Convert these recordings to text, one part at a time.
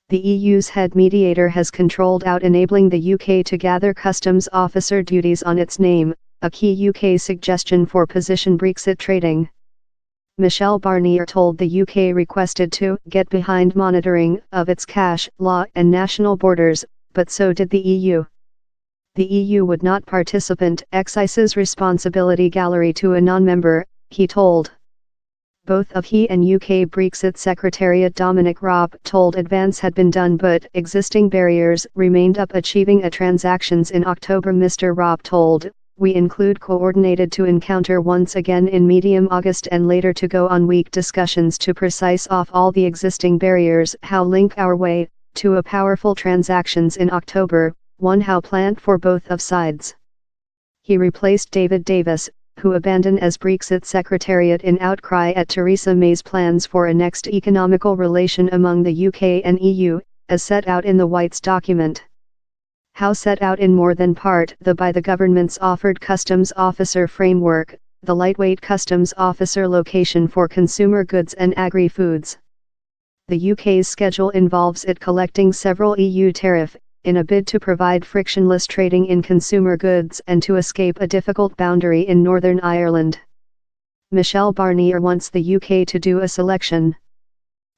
The EU's head mediator has controlled out enabling the UK to gather customs officer duties on its name, a key UK suggestion for position Brexit trading. Michel Barnier told the UK requested to get behind monitoring of its cash, law and national borders, but so did the EU. The EU would not participate excises responsibility gallery to a non-member, he told. Both of he and UK Brexit Secretariat Dominic Raab told Advance had been done but existing barriers remained up achieving a transactions in October. Mr. Raab told, we include coordinated to encounter once again in medium August and later to go on week discussions to precise off all the existing barriers how link our way to a powerful transactions in October, one how planned for both of sides. He replaced David Davis, who abandoned as Brexit Secretariat in outcry at Theresa May's plans for a next economical relation among the UK and EU, as set out in the White's document. How set out in more than part by the government's offered customs officer framework, the lightweight customs officer location for consumer goods and agri-foods. The UK's schedule involves it collecting several EU tariff, in a bid to provide frictionless trading in consumer goods and to escape a difficult boundary in Northern Ireland. Michel Barnier wants the UK to do a selection.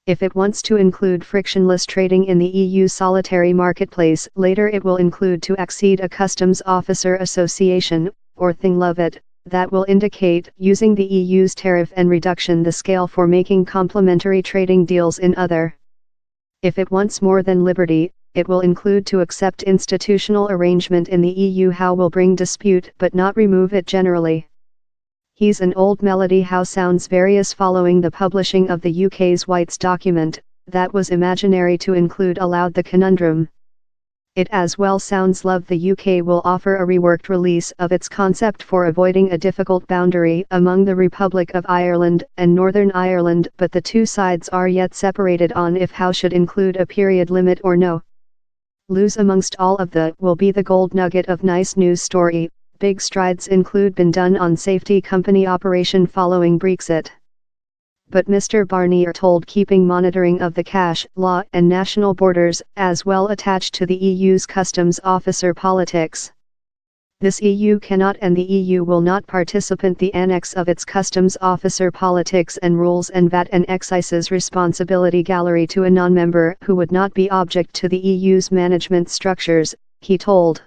If it wants to include frictionless trading in the EU solitary marketplace, later it will include to accede a customs officer association, or thing love it, that will indicate using the EU's tariff and reduction the scale for making complementary trading deals in other. If it wants more than liberty, it will include to accept institutional arrangement in the EU how will bring dispute but not remove it generally. He's an old melody how sounds various following the publishing of the UK's White's document, that was imaginary to include allowed the conundrum. It as well sounds love the UK will offer a reworked release of its concept for avoiding a difficult boundary among the Republic of Ireland and Northern Ireland, but the two sides are yet separated on if how should include a period limit or no. Lose amongst all of the will be the gold nugget of nice news story. Big strides include been done on safety company operation following Brexit. But Mr. Barnier told keeping monitoring of the cash, law and national borders as well attached to the EU's customs officer politics. This EU cannot and the EU will not participate the annex of its customs officer politics and rules and VAT and excises responsibility gallery to a non-member who would not be object to the EU's management structures, he told.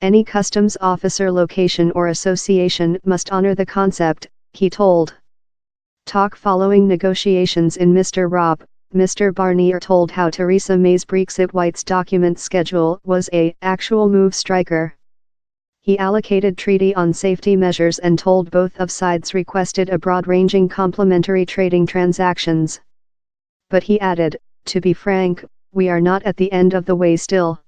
Any customs officer location or association must honor the concept, he told. Talk following negotiations in Mr. Raab, Mr. Barnier told how Theresa May's Brexit White's document schedule was a actual move striker. He allocated treaty on safety measures and told both of sides requested a broad-ranging complementary trading transactions. But he added, to be frank, we are not at the end of the way still.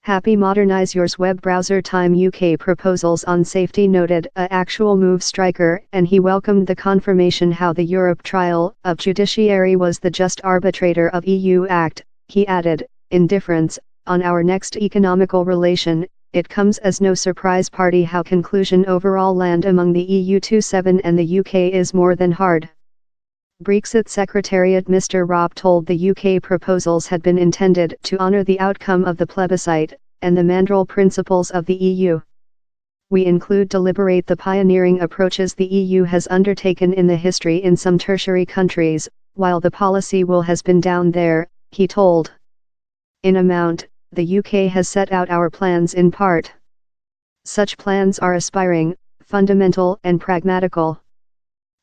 Happy modernize yours web browser time UK proposals on safety noted a actual move striker and he welcomed the confirmation how the Europe trial of judiciary was the just arbitrator of EU Act, he added, indifference, on our next economical relation, it comes as no surprise party how conclusion overall land among the EU 27 and the UK is more than hard. Brexit Secretariat Mr. Raab told the UK proposals had been intended to honour the outcome of the plebiscite, and the mandrel principles of the EU. We include deliberate the pioneering approaches the EU has undertaken in the history in some tertiary countries, while the policy will has been down there, he told. In amount, the UK has set out our plans in part. Such plans are aspiring, fundamental and pragmatical.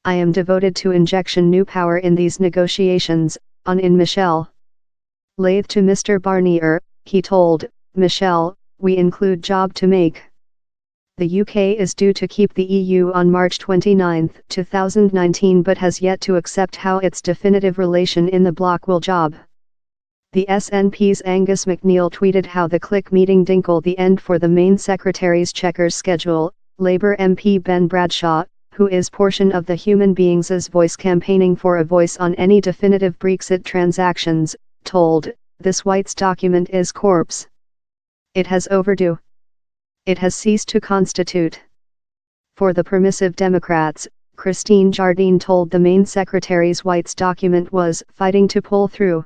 I am devoted to injection new power in these negotiations, on in Michel. Lathe to Mr. Barnier, he told, Michel, we include job to make. The UK is due to keep the EU on March 29, 2019 but has yet to accept how its definitive relation in the bloc will job. The SNP's Angus MacNeil tweeted how the click meeting dinkled the end for the main secretary's checkers schedule. Labour MP Ben Bradshaw, who is portion of the Human Beings' Voice campaigning for a voice on any definitive Brexit transactions, told, this White's document is corpse. It has overdue. It has ceased to constitute. For the permissive Democrats, Christine Jardine told the main secretary's White's document was fighting to pull through.